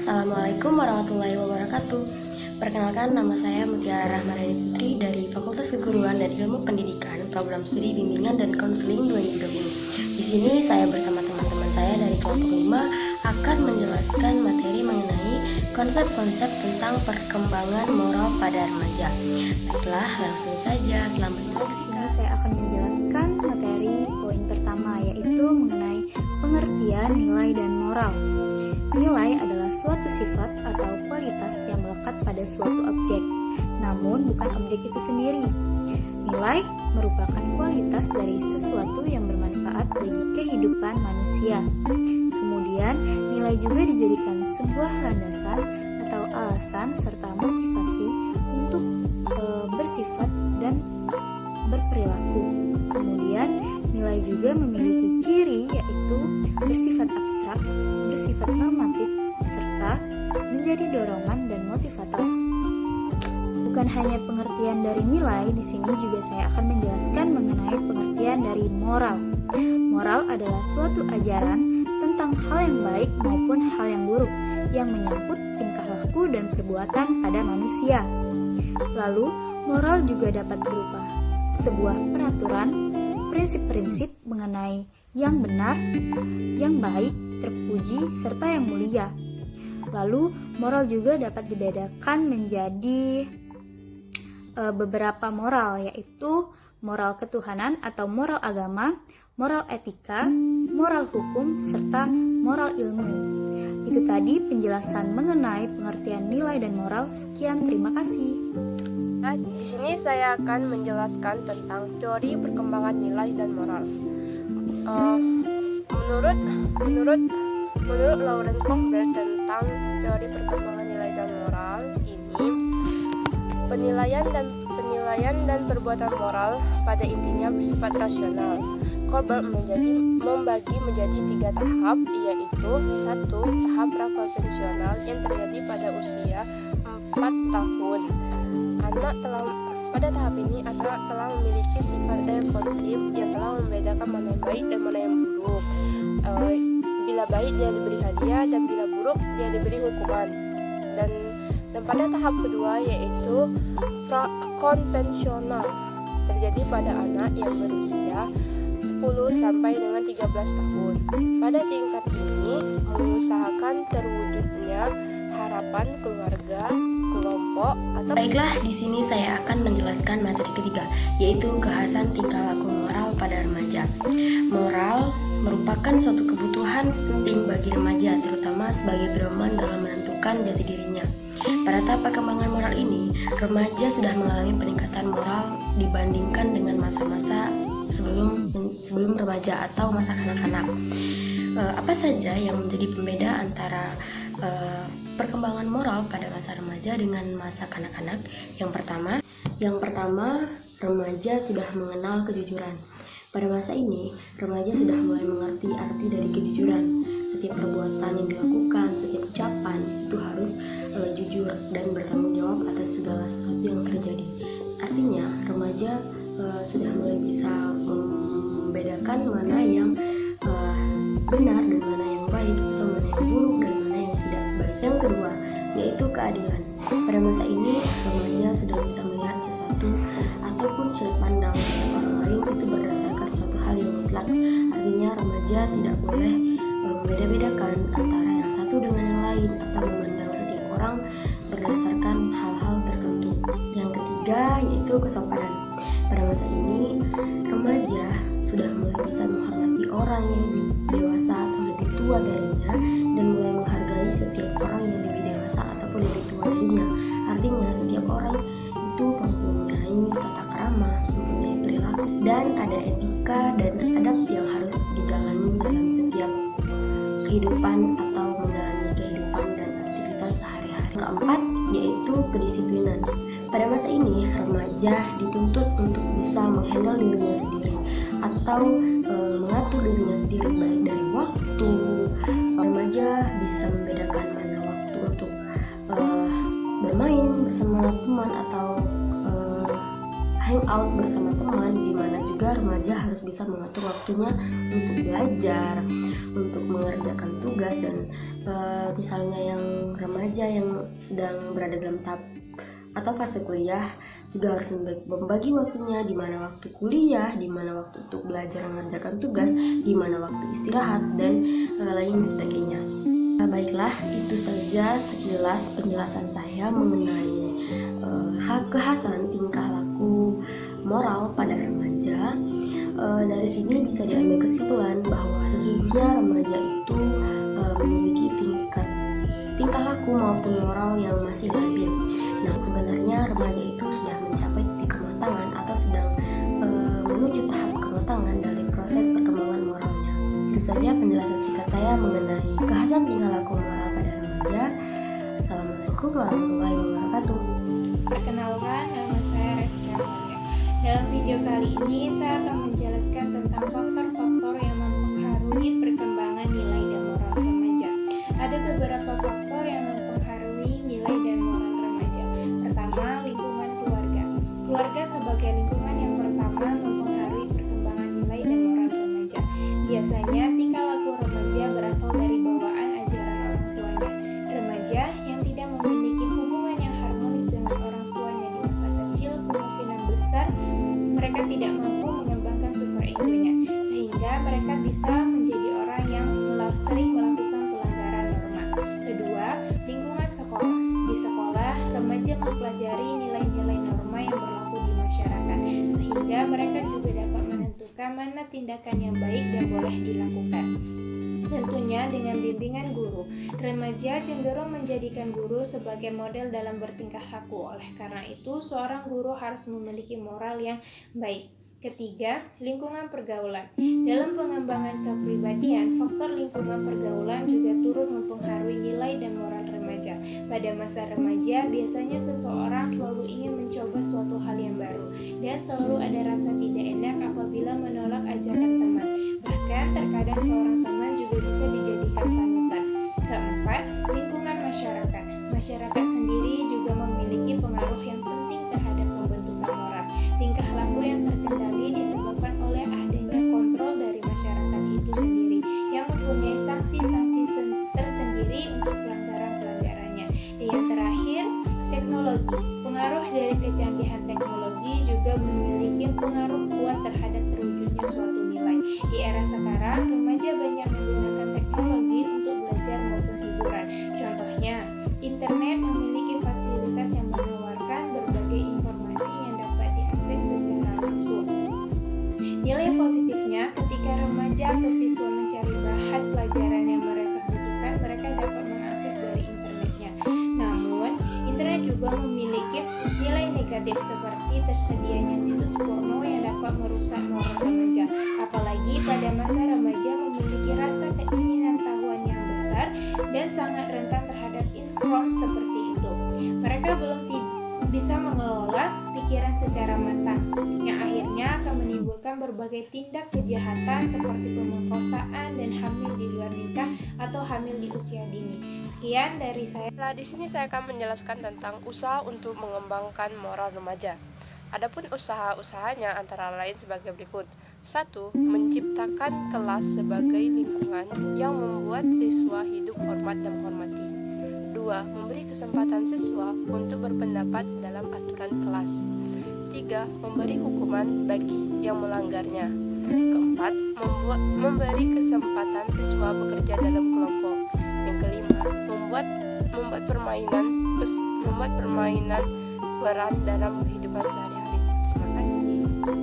Assalamualaikum warahmatullahi wabarakatuh. Perkenalkan, nama saya Mutiara Rahmadani Putri dari Fakultas Keguruan dan Ilmu Pendidikan, Program Studi Bimbingan dan Konseling 2020. Di sini saya bersama teman-teman saya dari kelompok 5 akan menjelaskan materi mengenai konsep-konsep tentang perkembangan moral pada remaja. Baiklah, langsung saja. Selamat Di sini saya akan menjelaskan materi poin pertama, yaitu mengenai pengertian nilai dan moral. Nilai adalah suatu sifat atau kualitas yang melekat pada suatu objek, namun bukan objek itu sendiri. Nilai merupakan kualitas dari sesuatu yang bermanfaat bagi kehidupan manusia. Kemudian, nilai juga dijadikan sebuah landasan atau alasan serta motivasi untuk bersifat dan berperilaku. Kemudian, nilai juga memiliki ciri, yaitu bersifat abstrak, bersifat normatif, serta menjadi dorongan dan motivator. Bukan hanya pengertian dari nilai, di sini juga saya akan menjelaskan mengenai pengertian dari moral. Moral adalah suatu ajaran tentang hal yang baik maupun hal yang buruk yang menyangkut tingkah laku dan perbuatan pada manusia. Lalu, moral juga dapat berupa sebuah peraturan, prinsip-prinsip mengenai yang benar, yang baik, terpuji, serta yang mulia. Lalu, moral juga dapat dibedakan menjadi beberapa moral, yaitu moral ketuhanan atau moral agama, moral etika, moral hukum, serta moral ilmu. Itu tadi penjelasan mengenai pengertian nilai dan moral. Sekian, terima kasih. Nah, di sini saya akan menjelaskan tentang teori perkembangan nilai dan moral. Menurut Laurent Kombert tentang teori perkembangan nilai dan moral ini, penilaian dan perbuatan moral pada intinya bersifat rasional. Kombert membagi menjadi 3 tahap, yaitu 1. Tahap prakonvensional yang terjadi pada usia 4 tahun. Pada tahap ini, anak telah memiliki sifat responsif yang telah membedakan mana yang baik dan mana yang buruk. Bila baik, dia diberi hadiah, dan bila buruk, dia diberi hukuman. Dan pada tahap kedua, yaitu prakonvensional, terjadi pada anak yang berusia 10 sampai dengan 13 tahun. Pada tingkat ini, mengusahakan terwujudnya harapan keluarga, kelompok, atau... Baiklah, di sini saya akan menjelaskan materi ketiga, yaitu kekhasan tingkah laku moral pada remaja. Moral merupakan suatu kebutuhan penting bagi remaja, terutama sebagai pedoman dalam menentukan jati dirinya. Pada tahap perkembangan moral ini, remaja sudah mengalami peningkatan moral dibandingkan dengan masa-masa sebelum remaja atau masa kanak-kanak. Apa saja yang menjadi pembeda antara perkembangan moral pada masa remaja dengan masa kanak-kanak? Yang pertama, remaja sudah mengenal kejujuran. Pada masa ini, remaja sudah mulai mengerti arti dari kejujuran. Setiap perbuatan yang dilakukan, setiap ucapan itu harus jujur dan bertanggung jawab atas segala sesuatu yang terjadi. Artinya, remaja sudah mulai bisa membedakan mana yang benar dan mana yang baik, atau mana yang buruk dan mana yang tidak baik. Yang kedua, yaitu keadilan. Pada masa ini, remaja sudah bisa melihat sesuatu ataupun sudut pandang orang lain itu berdasarkan suatu hal yang mutlak. Artinya, remaja tidak boleh membeda-bedakan antara yang satu dengan yang lain atau memandang setiap orang berdasarkan hal-hal tertentu. Yang ketiga, yaitu kesopanan. Pada masa ini, remaja sudah mulai bisa menghormati orang yang lebih dewasa atau lebih tua darinya, dan mulai menghargai setiap orang yang lebih dewasa ataupun lebih tua darinya. Artinya, setiap orang itu mempunyai tata krama, mempunyai perilaku, dan ada etika dan adab yang harus dijalani dalam setiap kehidupan atau menjalani kehidupan dan aktivitas sehari-hari. Keempat, yaitu kedisiplinan. Pada masa ini, remaja dituntut untuk bisa menghandle dirinya sendiri atau mengatur dirinya sendiri, baik dari waktu. Remaja bisa membedakan mana waktu untuk bermain bersama teman atau hangout bersama teman, di mana juga remaja harus bisa mengatur waktunya untuk belajar, untuk mengerjakan tugas, dan misalnya yang remaja yang sedang berada dalam tahap atau fase kuliah juga harus membagi waktunya, di mana waktu kuliah, di mana waktu untuk belajar mengerjakan tugas, di mana waktu istirahat, dan lain sebagainya. Baiklah, itu saja sekilas penjelasan saya mengenai kekhasan tingkah laku moral pada remaja. Dari sini bisa diambil kesimpulan bahwa sesungguhnya remaja itu memiliki tingkah laku maupun moral yang masih labil. Nah, sebenarnya remaja itu sudah mencapai titik kematangan atau sedang menuju tahap kematangan dari proses perkembangan moralnya. Itu saja penjelasan singkat saya mengenai kekhasan tingkah laku moral pada remaja. Assalamualaikum warahmatullahi wabarakatuh. Perkenalkan, nama saya Reski Amalia. Dalam video kali ini saya akan menjelaskan tentang faktor-faktor yang mempengaruhi perkembangan nilai dan moral remaja. Ada beberapa faktor yang mempengaruhi nilai dan moral remaja. Pertama, lingkungan keluarga. Keluarga sebagai lingkungan yang pertama mempengaruhi perkembangan nilai dan moral remaja. Biasanya tingkah laku remaja berasal dari bawaan ajaran orang tuanya. Remaja yang tidak memiliki hubungan yang harmonis dengan orang tuanya di masa kecil, kemungkinan besar mereka tidak mampu mengembangkan super egonya, sehingga mereka bisa menjadi orang yang sering melakukan pelanggaran norma. Kedua, lingkungan sekolah. Di sekolah, remaja mempelajari nilai-nilai norma yang berlaku di masyarakat, sehingga mereka juga dapat menentukan mana tindakan yang baik dan boleh dilakukan. Tentunya dengan bimbingan guru. Remaja cenderung menjadikan guru sebagai model dalam bertingkah laku. Oleh karena itu, seorang guru harus memiliki moral yang baik. Ketiga, lingkungan pergaulan. Dalam pengembangan kepribadian, faktor lingkungan pergaulan juga turut mempengaruhi nilai dan moral remaja. Pada masa remaja, biasanya seseorang selalu ingin mencoba suatu hal yang baru, dan selalu ada rasa tidak enak apabila menolak ajakan teman. Bahkan terkadang seorang teman juga bisa dijadikan panutan. Keempat, lingkungan masyarakat. Masyarakat sendiri juga memiliki pengaruh yang penting terhadap pembentukan moral. Tingkah laku yang terkendali disebabkan oleh adanya kontrol dari masyarakat itu sendiri yang mempunyai sanksi-sanksi tersendiri untuk pelanggaran-pelanggarannya. Dan yang terakhir, teknologi. Pengaruh dari kecanggihan teknologi juga memiliki pengaruh kuat terhadap terwujudnya suatu nilai. Di era sekarang, remaja banyak menggunakan teknologi untuk belajar maupun hiburan. Contohnya, internet memiliki fasilitas yang menawarkan berbagai informasi yang dapat diakses secara langsung. Nilai positifnya, ketika remaja atau siswa mencari bahan pelajaran yang mereka butuhkan, mereka dapat mengakses dari internetnya. Namun, internet juga memiliki nilai negatif seperti tersedianya situs porno yang dapat merusak moral remaja. Apalagi pada masa remaja memiliki rasa keinginan tahuan yang besar dan sangat rentan terhadap influence seperti itu. Mereka belum bisa mengelola pikiran secara matang, yang akhirnya akan menimbulkan berbagai tindak kejahatan seperti pemerkosaan dan hamil di luar nikah atau hamil di usia dini. Sekian dari saya. Nah, di sini saya akan menjelaskan tentang usaha untuk mengembangkan moral remaja. Adapun usaha-usahanya antara lain sebagai berikut. 1. Menciptakan kelas sebagai lingkungan yang membuat siswa hidup hormat dan menghormati. 2. Memberi kesempatan siswa untuk berpendapat dalam aturan kelas. 3. Memberi hukuman bagi yang melanggarnya. 4. Memberi kesempatan siswa bekerja dalam kelompok. Yang kelima, membuat permainan peran dalam kehidupan sehari-hari. Terima kasih.